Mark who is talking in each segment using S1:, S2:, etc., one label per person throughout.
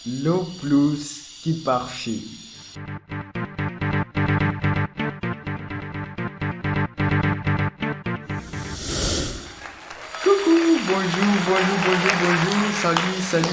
S1: Le plus qui parfait. Coucou, bonjour,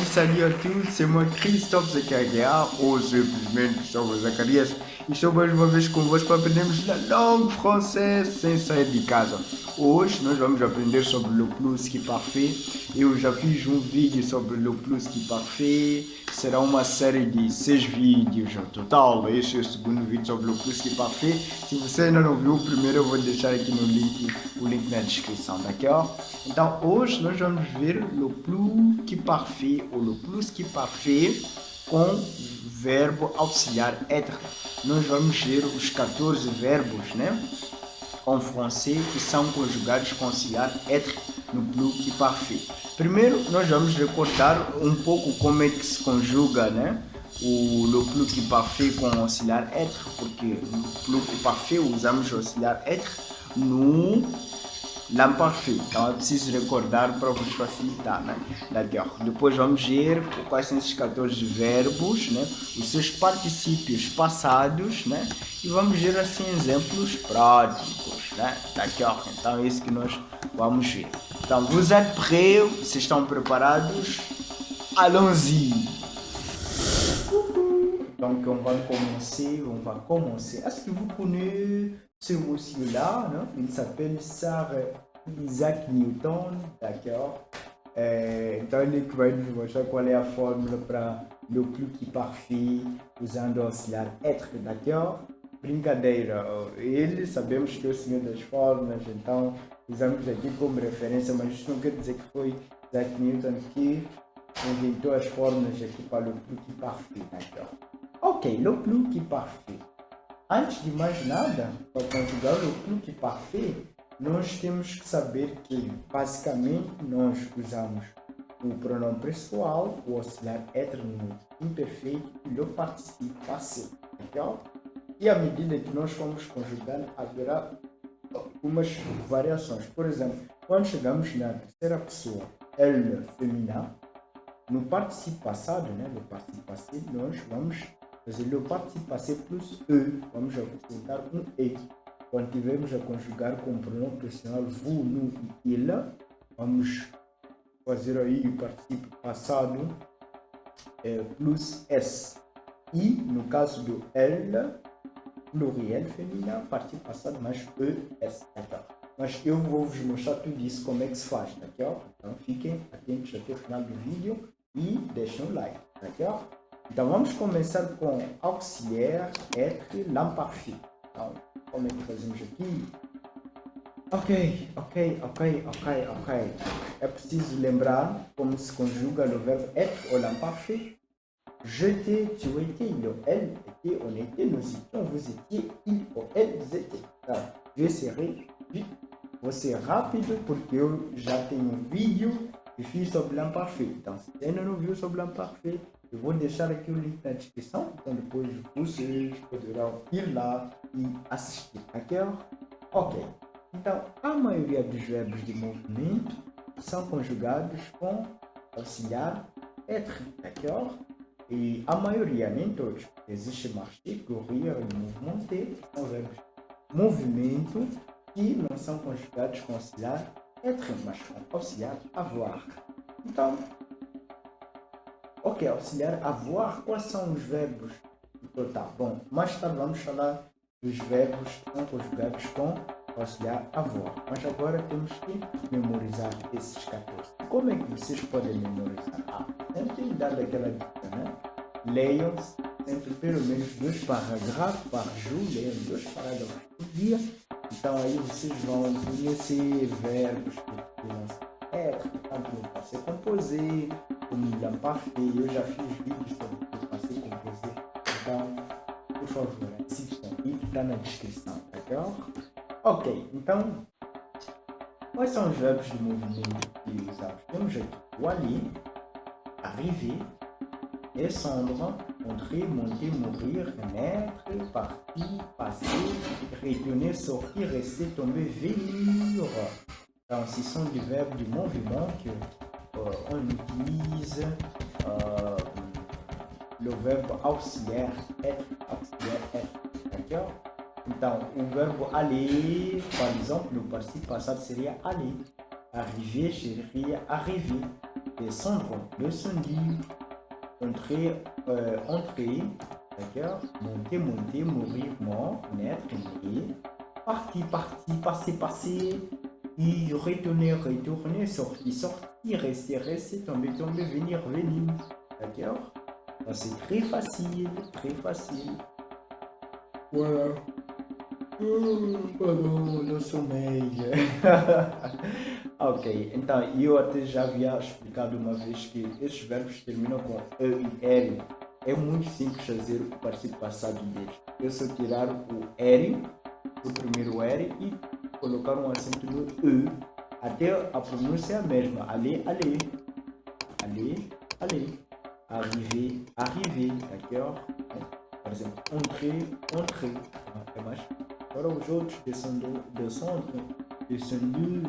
S1: salut à tous, c'est moi Christophe Zakaria, ou simplesmente Christophe Zacarias, e estou mais uma vez convosco para aprendermos a langue française sem sair de casa. Hoje nós vamos aprender sobre le plus que parfait. Eu já fiz um vídeo sobre le plus que parfait, será uma série de 6 vídeos no total. Este é o segundo vídeo sobre le plus que parfait. Se você ainda não viu o primeiro, eu vou deixar aqui no link, o link na descrição, d'accord? Então hoje nós vamos ver le plus que parfait ou le plus que parfait com verbo auxiliar être. Nós vamos ver os 14 verbos, né? En français que são conjugados com auxiliar être no plus que parfait. Primeiro, nós vamos recordar um pouco como é que se conjuga, né? O le plus que parfait com auxiliar être, porque no plus que parfait usamos o auxiliar être no l'imparfait. Então é preciso recordar para vos facilitar, né? Depois vamos ver quais são esses 14 verbos, né? Os seus particípios passados, né? E vamos ver assim exemplos práticos, né? Então é isso que nós vamos ver. Então, vous êtes prêts? Vocês estão preparados? Allons-y! Donc on va commencer. Est-ce que vous connaissez ce monsieur-là, non? Il s'appelle Sir Isaac Newton, d'accord? Então ele que vai nos mostrar qual é a fórmula para le plus que parfait usando o auxiliar être, d'accord? Brincadeira, ele sabemos que é o senhor das fórmulas, então usamos aqui como referência, mas isso não quer dizer que foi Isaac Newton que inventou as fórmulas aqui para le plus que parfait, d'accord? Ok, le plus que parfait. Antes de mais nada, para conjugar o le plus que parfait, nós temos que saber que, basicamente, nós usamos o pronome pessoal, o auxiliar être no imperfeito e o participio passé, ok? E à medida que nós formos conjugando, haverá algumas variações. Por exemplo, quando chegamos na terceira pessoa, elle, feminino, no participio passado, né, no participio passé, nós vamos fazer o participio passé plus e, vamos acrescentar um e. Quando tivermos a conjugar com o pronome pessoal vous, nous e il, vamos fazer aí o participio passado plus s. E no caso do elle, pluriel feminino, participio passado mais es. Então, mas eu vou vos mostrar tudo isso, como é que se faz, tá? Então fiquem atentos até o final do vídeo e deixem um like, tá? Então vamos começar com auxiliar être l'imparfait. Então, como é que fazemos aqui? Ok. É preciso lembrar como se conjuga o verbo être ou l'imparfait. J'étais, tu étais, il ou elle était, on était, nous étions, vous étiez, il ou elles étaient. Então, je serai vite. Vou ser rápido porque eu já tenho um vídeo que fiz sobre l'imparfait. Então, se ainda não viu sobre l'imparfait, eu vou deixar aqui o link na descrição. Então, depois vocês poderão ir lá e assistir. Ok. Então, a maioria dos verbos de movimento são conjugados com auxiliar être, d'accord? E a maioria, nem todos. Existe marcher, courir e mouvementer, que são verbos de movimento que não são conjugados com auxiliar être, mas com auxiliar avoir. Então, ok, auxiliar avoir, quais são os verbos no total? Bom, mais tarde vamos falar dos verbos que são conjugados com auxiliar avoir. Mas agora temos que memorizar esses 14. Como é que vocês podem memorizar? Sempre dar aquela dica, né? Leiam sempre pelo menos 2 parágrafos par jour, leiam 2 parágrafos por dia. Então aí vocês vão conhecer verbos que não être, tanto no passé composé, como no l'imparfait. Eu já fiz vídeos sobre o passé composé. Então, por favor, assistam aí que está na descrição, tá? Ok, então, quais são os verbos de movimento que usamos? Temos aqui o aller, arriver, descendre, entrer, monter, mourir, naître, partir, passer, retourner, sortir, rester, tomber, venir. Então, ce sont des verbes de mouvement que on utilise le verbe auxiliaire être, d'accord? Então, o verbo aller, par exemple, no participe passado seria aller. Arriver seria arriver. Descendre, descendu. Entrer, entrer, d'accord? Monter, monter, mourir, mort, naître, né. Partir, partir, passer, passer. Et retourner, retourner, sortir, sortir, rester, rester, tomber, tomber, venir, venir. D'accord? C'est très facile, très facile. Voilà. Pardon, no sommeil. Ok, então eu até já havia explicado uma vez que esses verbos terminam com e e r. É muito simples fazer o participo passado deles. Eu só tirar o r, o primeiro r, e colocar um acento no e. Até a pronúncia é a mesma. Aller, aller. Aller, aller. Arriver, arriver. D'accord? Par exemple, entrer, entrer. É mais. Agora os outros descendo,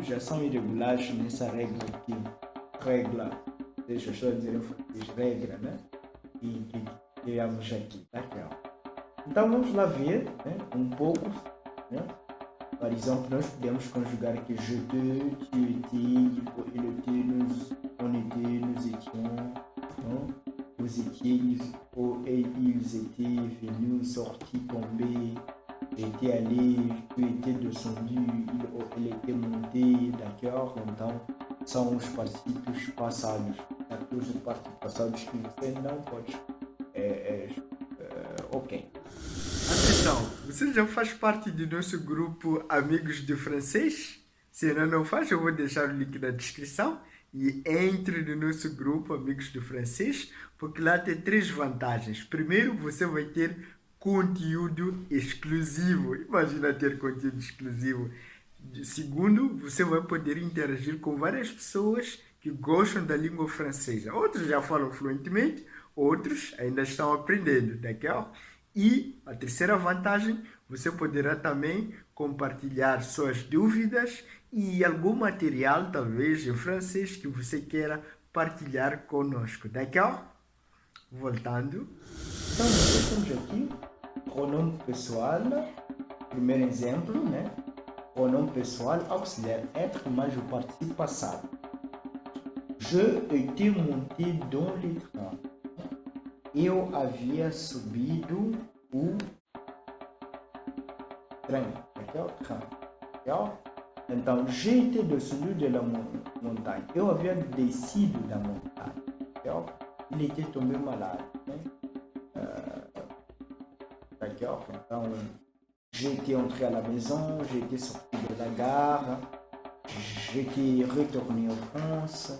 S1: já são irregulares nessa regra aqui. Regra. Deixa eu só dizer em francês. Regra, né? E que criamos aqui. D'accord? Então vamos lá ver, né? Um pouco, né? Par exemple, nós podemos conjugar aqui je te, tu étais, il était, on était, nous étions, hein? Vous étiez, ils étaient venus, sortis, tombés, j'étais allé, tu étais descendu, il était monté, d'accord? Então, são os particípios passados, os particípios passados que você não pode. Ok. Atenção, você já faz parte do nosso grupo Amigos de Francês? Se ainda não faz, eu vou deixar o link na descrição. E entre no nosso grupo Amigos de Francês, porque lá tem 3 vantagens. Primeiro, você vai ter conteúdo exclusivo. Imagina ter conteúdo exclusivo. Segundo, você vai poder interagir com várias pessoas que gostam da língua francesa. Outros já falam fluentemente, outros ainda estão aprendendo, d'accord? E a terceira vantagem, você poderá também compartilhar suas dúvidas e algum material, talvez em francês, que você queira partilhar conosco, d'accord? Voltando. Então, nós temos aqui pronome pessoal, primeiro exemplo, né? Pronome pessoal auxiliaire être, mais o participe passado. Je étais monté dans le train. Eu havia subido o trem, d'accord? Então, j'étais descendu de la montagne. Eu havia descido da montanha, d'accord? Il était tombé malade, né? D'accord? Então, j'étais entré à la maison, j'étais sorti de la gare, j'étais retourné en France.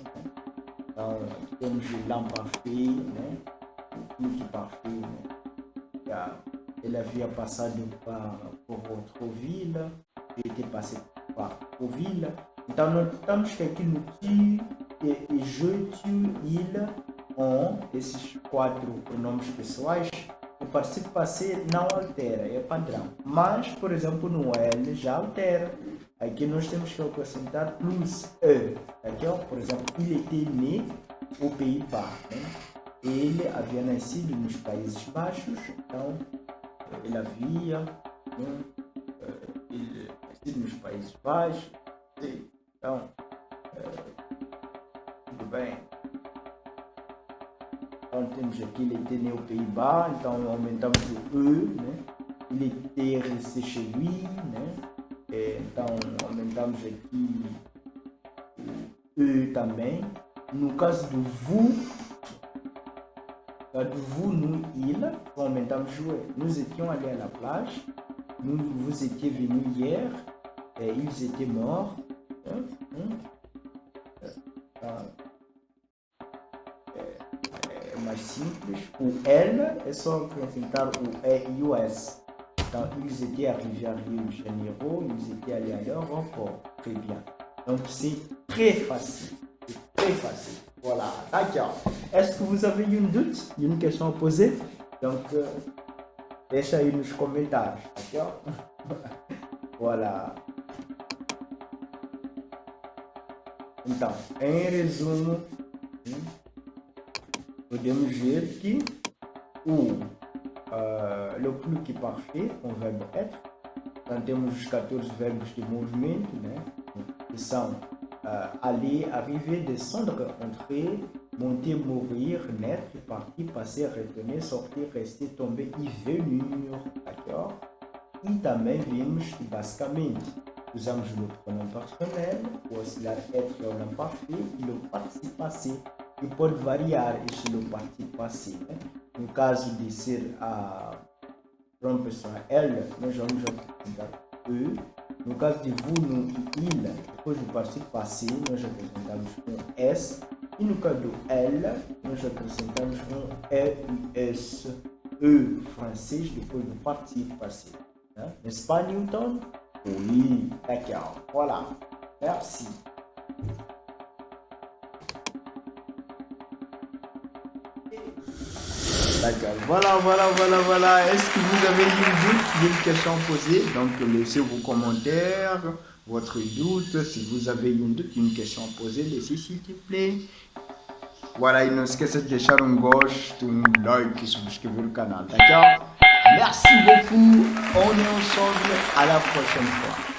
S1: Então, temos l'imparfait, né? Muito parfait, né? Ele havia passado por outra vila, ele tinha passado por vila. Então, nós estamos aqui no qui, e je, tu, il, on, esses 4 pronomes pessoais, o participe passé não altera, é padrão. Mas, por exemplo, no L já altera. Aqui nós temos que acrescentar plus E. Aqui, por exemplo, il était né au Pays-Bas, né? Ele havia nascido nos Países Baixos, então ele havia nascido nos Países Baixos, então tudo bem. Então temos aqui ele était né au Pays-Bas, então aumentamos o E, né? Il était resté chez lui, né? Então aumentamos aqui o E também. No caso do vous, vous, nous, il, aumentamos o E. Nous étions allés à la plage, vous étiez venus hier, ils étaient morts. É mais simples. O L é só acrescentar o E e o S. Então, ils étaient arrivés à Rio de Janeiro, ils étaient allés à l'aéroport. Très bien. Donc, c'est très facile. C'est très facile. Voilà, d'accord. Est-ce que vous avez une doute, une question à poser? Donc, deixa aí nos comentários, d'accord? Voilà. Então, em resumo, podemos ver que ou le plus qui est parfait, on verbe être. Dans temos os 14 verbos de movimento, né? Que são aller, arriver, descendre, entrer, monter, mourir, naître, partir, passer, retourner, sortir, rester, tomber e venir, d'accord? E também vimos que basicamente usamos o pronome personnel, o auxiliar être é o parfait e o participe passé, e pode variar este o participe passé. Né? No caso de ser a pronome pessoal elle, nós vamos acrescentar e. No caso de vous, nous e il, depois do participe passé, nós acrescentamos s. E no caso do elle, nós acrescentamos es, e francês, depois do participe passé. Hein? N'est-ce pas, Newton? Oui, d'accord. Voilà. Merci. D'accord. Voilà. Est-ce que vous avez une question posée? Donc, laissez vos commentaires, votre doute. Si vous avez une question posée, laissez s'il te plaît. Voilà, et ne esqueça de deixar gosto, like et subscrire le canal. D'accord? Merci beaucoup. On est ensemble. À la prochaine fois.